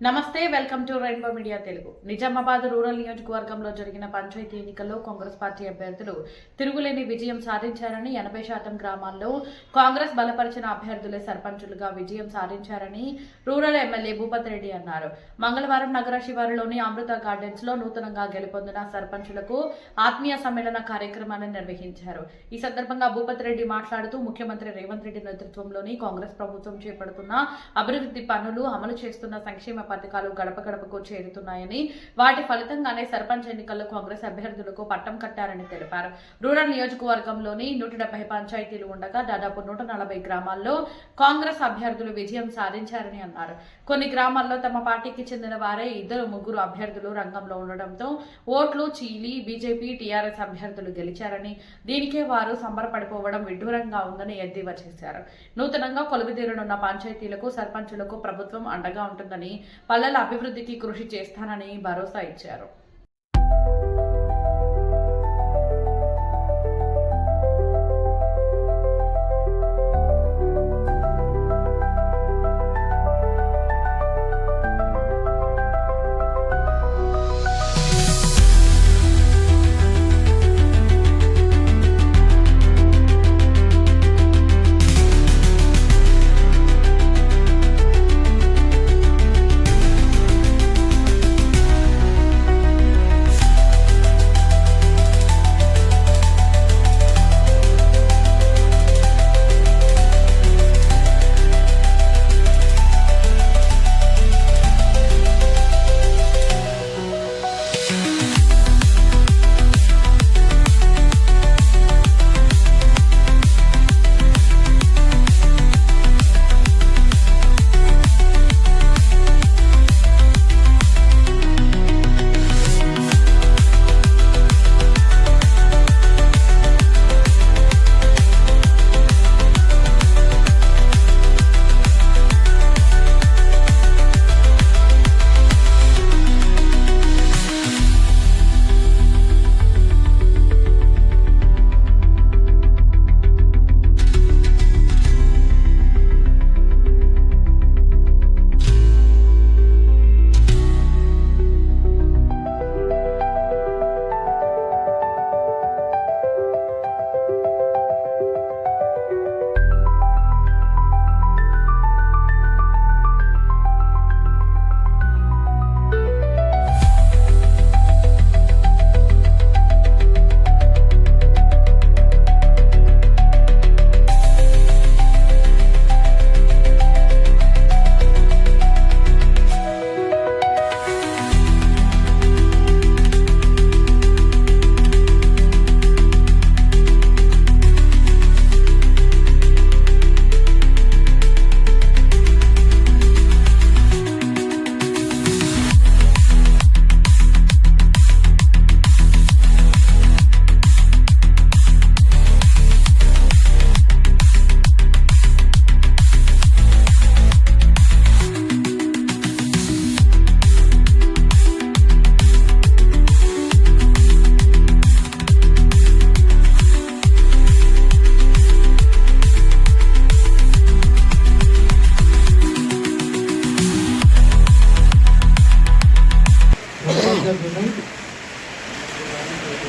నమస్తే, welcome to rainbow media Telugu. Nizamabad rural నియోజకవర్గంలో జరిగిన పంచాయతీ ఎన్నికల్లో కాంగ్రెస్ పార్టీ అభ్యర్థులు తిరుగులేని విజయం సాధించారని, 80% గ్రామాల్లో కాంగ్రెస్ బలపరిచిన అభ్యర్థులే సర్పంచులుగా విజయం సాధించారని రూరల్ ఎమ్మెల్యే భూపత్ రెడ్డి అన్నారు. మంగళవారం నగర శివారులోని అమృత గార్డెన్స్ లో నూతనంగా గెలుపొందిన సర్పంచులకు ఆత్మీయ సమ్మేళన కార్యక్రమాన్ని నిర్వహించారు. ఈ సందర్భంగా భూపత్ రెడ్డి మాట్లాడుతూ ముఖ్యమంత్రి రేవంత్ రెడ్డి నేతృత్వంలోని కాంగ్రెస్ ప్రభుత్వం చేపడుతున్న అభివృద్ధి పనులు, అమలు చేస్తున్న సంక్షేమ పథకాలు గడప గడపకు చేరుతున్నాయని, వాటి ఫలితంగానే సర్పంచ్ ఎన్నికల్లో కాంగ్రెస్ అభ్యర్థులకు పట్టం కట్టారని తెలిపారు. రూరల్ నియోజకవర్గంలోని 170 పంచాయతీలు ఉండగా దాదాపు 140 గ్రామాల్లో కాంగ్రెస్ అభ్యర్థులు విజయం సాధించారని అన్నారు. కొన్ని గ్రామాల్లో తమ పార్టీకి చెందిన వారే 2-3 అభ్యర్థులు రంగంలో ఉండడంతో ఓట్లు చీలి బీజేపీ, టీఆర్ఎస్ అభ్యర్థులు గెలిచారని, దీనికే వారు సంబరపడిపోవడం విడ్డూరంగా ఉందని ఎద్దేవా చేశారు. నూతనంగా కొలువుదీరనున్న పంచాయతీలకు సర్పంచులకు ప్రభుత్వం అండగా ఉంటుందని, పల్లెల అభివృద్ధికి కృషి చేస్తానని భరోసా ఇచ్చారు.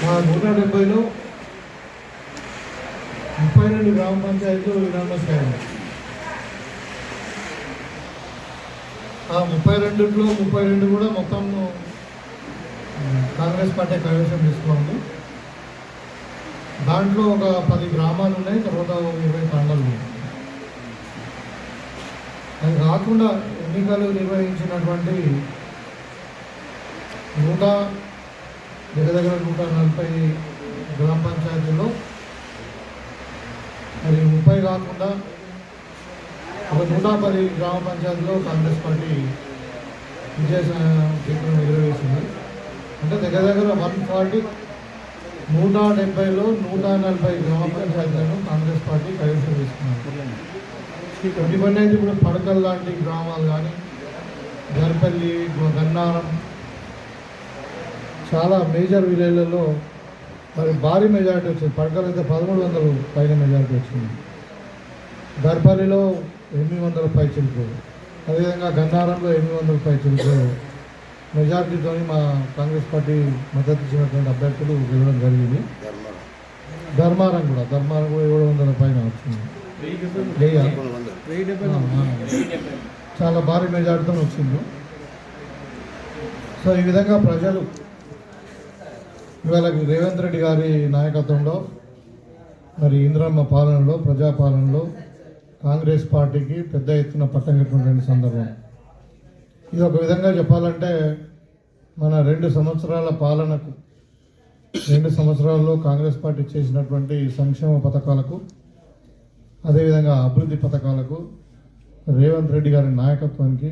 మా 170లో 32 గ్రామ పంచాయతీలు యునానిమస్ అయ్యాయి. ఆ 32లో 32 కూడా మొత్తం కాంగ్రెస్ పార్టీ కైవసం తీసుకోండి. దాంట్లో ఒక 10 గ్రామాలు ఉన్నాయి, తర్వాత 20 తండాలు ఉన్నాయి. అది కాకుండా ఎన్నికలు నిర్వహించినటువంటి దగ్గర 140 గ్రామ పంచాయతీల్లో మరి 30 కాకుండా ఒక 110 గ్రామ పంచాయతీలో కాంగ్రెస్ పార్టీ విజయ చిత్రం ఎగురవేసింది. అంటే దగ్గర 140, 170లో 140 గ్రామ పంచాయతీలను కాంగ్రెస్ పార్టీ కైవసం తీసుకున్నారు. ఇవన్నీ అయితే ఇప్పుడు పడకల్ లాంటి గ్రామాలు కానీ, గర్పల్లి, గన్నారం, చాలా మేజర్ విలేజ్లలో మరి భారీ మెజారిటీ వచ్చింది. పడకలు అయితే 1300 పైన మెజారిటీ వచ్చింది. గర్పల్లిలో 800 పైచిలకు, అదేవిధంగా గన్నారంలో 800 పైచులతో మెజార్టీతో మా కాంగ్రెస్ పార్టీ మద్దతు ఇచ్చినటువంటి అభ్యర్థులు గెలవడం జరిగింది. ధర్మారం కూడా 700 పైన వచ్చింది. చాలా భారీ మెజార్టీతో వచ్చింది. సో ఈ విధంగా ప్రజలు ఇవాళ రేవంత్ రెడ్డి గారి నాయకత్వంలో మరి ఇందిరమ్మ పాలనలో ప్రజాపాలనలో కాంగ్రెస్ పార్టీకి పెద్ద ఎత్తున పట్టం కట్టినటువంటి సందర్భం. ఇది ఒక విధంగా చెప్పాలంటే మన 2 సంవత్సరాల పాలనకు 2 సంవత్సరాల్లో కాంగ్రెస్ పార్టీ చేసినటువంటి సంక్షేమ పథకాలకు అదేవిధంగా అభివృద్ధి పథకాలకు రేవంత్ రెడ్డి గారి నాయకత్వానికి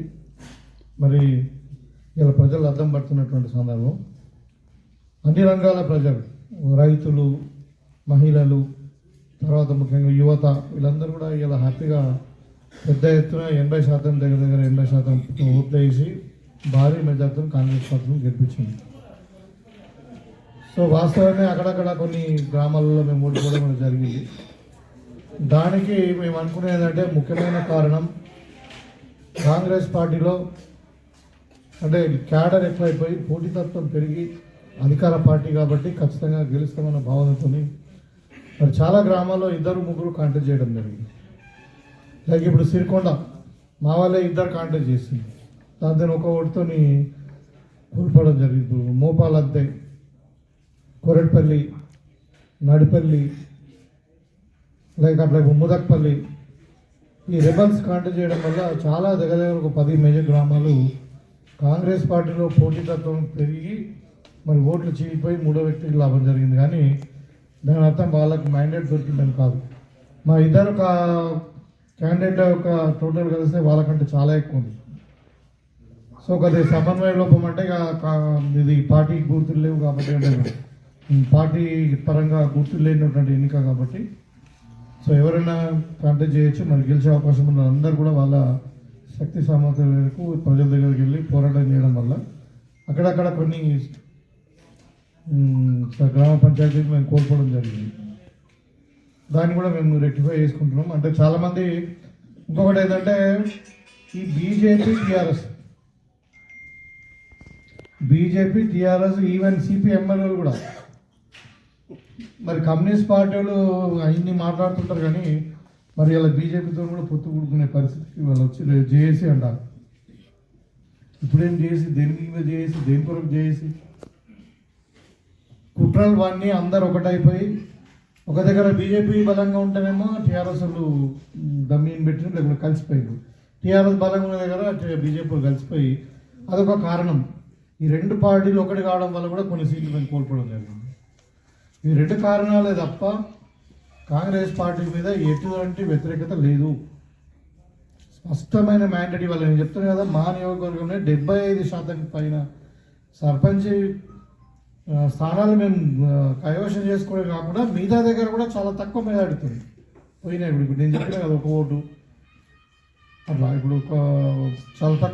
మరి ఇలా ప్రజలు అద్దం పడుతున్నటువంటి సందర్భం. అన్ని రంగాల ప్రజలు, రైతులు, మహిళలు, తర్వాత ముఖ్యంగా యువత వీళ్ళందరూ కూడా ఇలా హ్యాపీగా పెద్ద ఎత్తున 80% దగ్గర 80% ఓట్లు వేసి భారీ మెజార్టీతో కాంగ్రెస్ పార్టీని గెలిపించింది. సో వాస్తవాన్ని అక్కడక్కడ కొన్ని గ్రామాలలో మేము ఓడిపోవడం జరిగింది. దానికి మేము అనుకునేది ఏంటంటే ముఖ్యమైన కారణం కాంగ్రెస్ పార్టీలో అంటే క్యాడర్ ఎక్కువైపోయి పోటీతత్వం పెరిగి అధికార పార్టీ కాబట్టి ఖచ్చితంగా గెలుస్తామన్న భావనతో మరి చాలా గ్రామాల్లో 2-3 కాంటాక్ట్ చేయడం జరిగింది. లైక్ ఇప్పుడు సిరికొండ మా వాళ్ళే 2 కాంటాక్ట్ చేసింది. దాంతో ఒక ఓటుతో కోల్పోవడం జరిగింది. మోపాలంతే, కొరటిపల్లి, నడిపల్లి, లైక్ అట్లా ముదక్పల్లి ఈ రెబల్స్ కాంటాక్ట్ చేయడం వల్ల చాలా దగ్గర ఒక 10 మేజర్ గ్రామాలు కాంగ్రెస్ పార్టీలో పోటీతత్వం పెరిగి మరి ఓట్లు చీలిపోయి 3వ వ్యక్తికి లాభం జరిగింది. కానీ దాని అర్థం వాళ్ళకి మైండేట్ దొరికిందని కాదు. మా ఇద్దరు క్యాండిడేట్ యొక్క టోటల్ కలిస్తే వాళ్ళకంటే చాలా ఎక్కువ ఉంది. సో కొద్ది సమన్వయ లోపం అంటే ఇది పార్టీకి గుర్తులు లేవు కాబట్టి అంటే పార్టీ పరంగా గుర్తులు లేనటువంటి ఎన్నిక కాబట్టి సో ఎవరైనా కాంటాక్ట్ చేయొచ్చు. మరి గెలిచే అవకాశం ఉన్న అందరూ కూడా వాళ్ళ శక్తి సామర్థ్యం మేరకు ప్రజల దగ్గరికి వెళ్ళి పోరాటం చేయడం వల్ల అక్కడక్కడ కొన్ని గ్రామ పంచాయతీలు మేము కోల్పోవడం జరిగింది. దాన్ని కూడా మేము రెక్టిఫై చేసుకుంటున్నాం. అంటే చాలామంది ఇంకొకటి ఏంటంటే ఈ బీజేపీ టీఆర్ఎస్ ఈవెన్ సిపిఎంఎల్ కూడా మరి కమ్యూనిస్ట్ పార్టీ వాళ్ళు అన్ని మాట్లాడుతుంటారు కానీ మరి ఇలా బీజేపీతో కూడా పొత్తు కూడుకునే పరిస్థితికి వాళ్ళు వచ్చి జేఏసీ అంటారు. ఇప్పుడేం చేసి దేని మీద చేసి దేని కొరకు చేసి కుట్రలు వాడిని అందరు ఒకటైపోయి ఒక దగ్గర బీజేపీ బలంగా ఉంటేనేమో టీఆర్ఎస్ వాళ్ళు దమ్మీని పెట్టి లేకపోతే కలిసిపోయారు. టీఆర్ఎస్ బలంగా ఉన్న దగ్గర బీజేపీ కలిసిపోయి అదొక కారణం. ఈ 2 పార్టీలు ఒకటి కావడం వల్ల కూడా కొన్ని సీట్లు మేము కోల్పోవడం జరిగింది. ఈ 2 కారణాలే తప్ప కాంగ్రెస్ పార్టీ మీద ఎటువంటి వ్యతిరేకత లేదు. స్పష్టమైన మ్యాండేట్ ఇవ్వాలి. నేను చెప్తాను కదా, మా నియోజకవర్గంలో 75% పైన సర్పంచ్ స్థానాలు మేము కైవసం చేసుకోవడం కాకుండా మిగతా దగ్గర కూడా చాలా తక్కువ మెజారిటీ పోయినాయి. ఇప్పుడు నేను చెప్పిన కదా ఒక ఓటు అట్లా ఇప్పుడు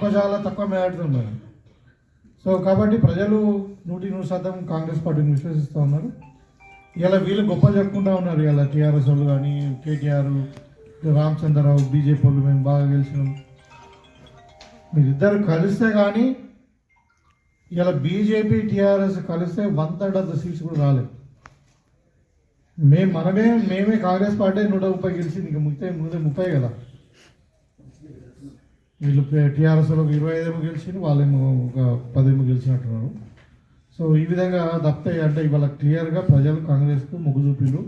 చాలా తక్కువ మెజారిటీ ఉన్నాయి. సో కాబట్టి ప్రజలు 100% కాంగ్రెస్ పార్టీని విశ్వసిస్తూ ఉన్నారు. ఇలా వీళ్ళు గొప్పలు చెప్పుకుంటూ ఉన్నారు. ఇలా టీఆర్ఎస్ వాళ్ళు కానీ కేటీఆర్, రామచంద్రరావు, బీజేపీ వాళ్ళు మేము బాగా గెలిచినాం. మీరిద్దరు కలిస్తే కానీ ఇలా బీజేపీ టీఆర్ఎస్ కలిస్తే 1/3 ఆఫ్ ద సీట్స్ కూడా రాలేదు. మేమే కాంగ్రెస్ పార్టీ 130 గెలిచింది. ఇంకా మిగతా 30 కదా. వీళ్ళు టీఆర్ఎస్ వాళ్ళకి 25 గెలిచింది, వాళ్ళేమో ఒక 10 గెలిచినట్టున్నారు. సో ఈ విధంగా తప్పితే అంటే ఇవాళ క్లియర్గా ప్రజలు కాంగ్రెస్కు మొగ్గు చూపిరు.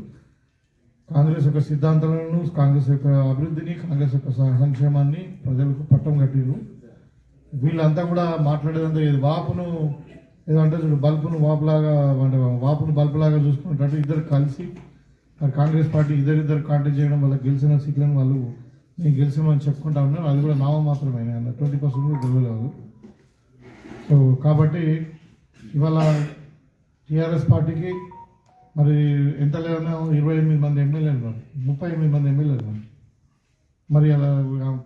కాంగ్రెస్ యొక్క సిద్ధాంతాలను, కాంగ్రెస్ యొక్క అభివృద్ధిని, కాంగ్రెస్ యొక్క సంక్షేమాన్ని ప్రజలకు పట్టం కట్టిరు. వీళ్ళంతా కూడా మాట్లాడేదంతా ఏది వాపును ఏదంటే చూడు బల్బును వాపులాగా అంటే వాపును బల్బులాగా చూసుకున్నట్టు ఇద్దరు కలిసి మరి కాంగ్రెస్ పార్టీ ఇద్దరు కాంటాక్ట్ చేయడం వల్ల గెలిచిన సీట్లను వాళ్ళు నేను గెలిచినామని చెప్పుకుంటా ఉన్నారు. అది కూడా నామం మాత్రమే, 20% కూడా గెలవలేదు. సో కాబట్టి ఇవాళ టీఆర్ఎస్ పార్టీకి మరి ఎంత లేదన్నా 28 మంది ఎమ్మెల్యేలు ఉన్నారు, 38 మంది ఎమ్మెల్యేలు ఉన్నారు. మరి అలా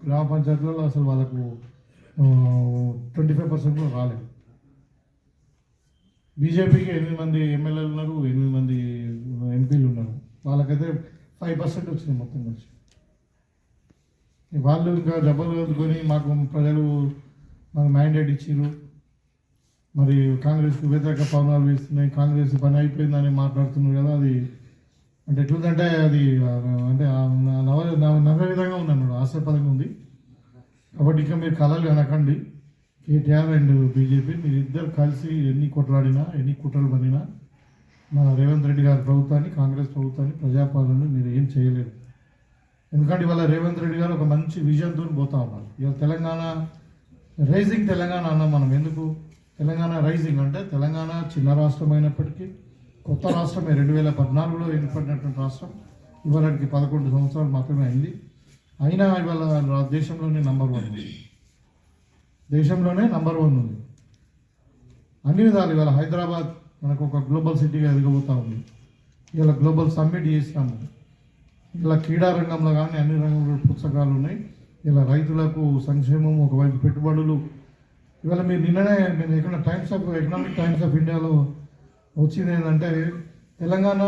గ్రామ పంచాయతీలలో అసలు వాళ్ళకు 25% కూడా రాలేదు. బీజేపీకి 8 మంది ఎమ్మెల్యేలు ఉన్నారు, 8 మంది ఎంపీలు ఉన్నారు. వాళ్ళకైతే 5% వచ్చింది మొత్తం కలిసి. వాళ్ళు ఇంకా జబ్బలు కలుపుకొని మాకు ప్రజలు మాకు మ్యాండేట్ ఇచ్చిర్రు, మరి కాంగ్రెస్కి వ్యతిరేక పవనాలు వేస్తున్నాయి, కాంగ్రెస్ పని అయిపోయిందని మాట్లాడుతున్నారు కదా. అది అంటే ఎట్లుందంటే అది అంటే నవ్వే విధంగా ఉంది అన్నాడు, హాస్యపదంగా ఉంది. కాబట్టి ఇంకా మీరు కళలు అనకండి. కేటీఆర్ అండ్ బీజేపీ మీరు ఇద్దరు కలిసి ఎన్ని కొట్లాడినా ఎన్ని కుట్రలు పడినా మన రేవంత్ రెడ్డి గారి ప్రభుత్వాన్ని, కాంగ్రెస్ ప్రభుత్వాన్ని, ప్రజాపాలనను మీరు ఏం చేయలేరు. ఎందుకంటే ఇవాళ రేవంత్ రెడ్డి గారు ఒక మంచి విజన్తో పోతా ఉన్నారు. ఇవాళ తెలంగాణ రైజింగ్ తెలంగాణ అన్నాం మనం. ఎందుకు తెలంగాణ రైజింగ్ అంటే తెలంగాణ చిన్న రాష్ట్రం అయినప్పటికీ కొత్త రాష్ట్రమే. 2014లో ఏర్పడినటువంటి రాష్ట్రం ఇవాళకి 11 సంవత్సరాలు మాత్రమే అయింది. అయినా ఇవాళ దేశంలోనే నంబర్ 1 ఉంది. దేశంలోనే నంబర్ 1 ఉంది అన్ని విధాలు. ఇవాళ హైదరాబాద్ మనకు ఒక గ్లోబల్ సిటీగా ఎదిగబోతూ ఉంది. ఇలా గ్లోబల్ సమ్మిట్ చేసినాము. ఇలా క్రీడా రంగంలో కానీ అన్ని రంగంలో పుస్తకాలు ఉన్నాయి. ఇలా రైతులకు సంక్షేమం, ఒకవైపు పెట్టుబడులు. ఇవాళ మీరు నిన్ననే నేను ఎక్కడ ఎకనామిక్ టైమ్స్ ఆఫ్ ఇండియాలో వచ్చింది ఏంటంటే తెలంగాణ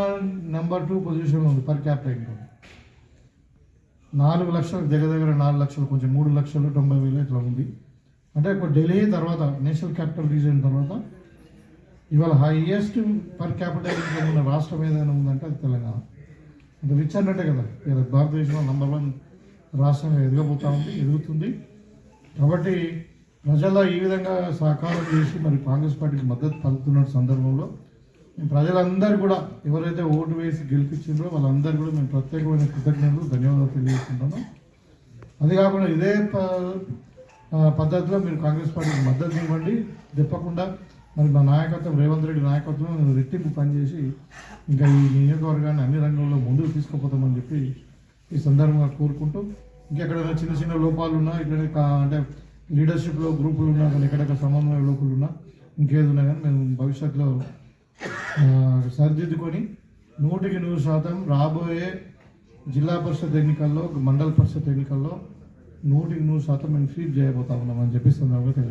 నెంబర్ 2 పొజిషన్లో ఉంది పర్ క్యాపిటల్ ఇన్కమ్. 4 లక్షలు దగ్గర 4 లక్షలు, కొంచెం 3,90,000 ఇట్లా ఉంది. అంటే ఒక ఢిల్లీ తర్వాత నేషనల్ క్యాపిటల్ రీజియన్ తర్వాత ఇవాళ హైయెస్ట్ పర్ క్యాపిటల్ ఇన్కమ్ ఉన్న రాష్ట్రం ఏదైనా ఉందంటే అది తెలంగాణ. అంటే రిచ్ అన్నట్టే కదా. ఇలా భారతదేశంలో నంబర్ 1 రాష్ట్రంగా ఎదుగుతుంది. కాబట్టి ప్రజల ఈ విధంగా సహకారం చేసి మరి కాంగ్రెస్ పార్టీకి మద్దతు పలుకుతున్న సందర్భంలో మేము ప్రజలందరూ కూడా ఎవరైతే ఓటు వేసి గెలిపించిందో వాళ్ళందరూ కూడా మేము ప్రత్యేకమైన కృతజ్ఞతలు, ధన్యవాదాలు తెలియజేసుకుంటాము. అది కాకుండా ఇదే పద్ధతిలో మీరు కాంగ్రెస్ పార్టీకి మద్దతు ఇవ్వండి. తప్పకుండా మరి మా నాయకత్వం, రేవంత్ రెడ్డి నాయకత్వం రెట్టింపు పనిచేసి ఇంకా ఈ నియోజకవర్గాన్ని అన్ని రంగంలో ముందుకు తీసుకుపోతామని చెప్పి ఈ సందర్భంగా కోరుకుంటూ, ఇంకెక్కడైనా చిన్న చిన్న లోపాలు ఉన్నా, ఇక్కడ అంటే లీడర్షిప్లో గ్రూపులు ఉన్నా కానీ ఎక్కడెక్కడ సమన్వయ లోపాలు ఉన్నా, ఇంకేదున్నా కానీ మేము భవిష్యత్తులో సరిదిద్దుకొని 100% రాబోయే జిల్లా పరిషత్ ఎన్నికల్లో, మండల పరిషత్ ఎన్నికల్లో 100% మేము స్వీప్ చేయబోతా ఉన్నామని చెప్పి సందర్భంగా తెలియదు.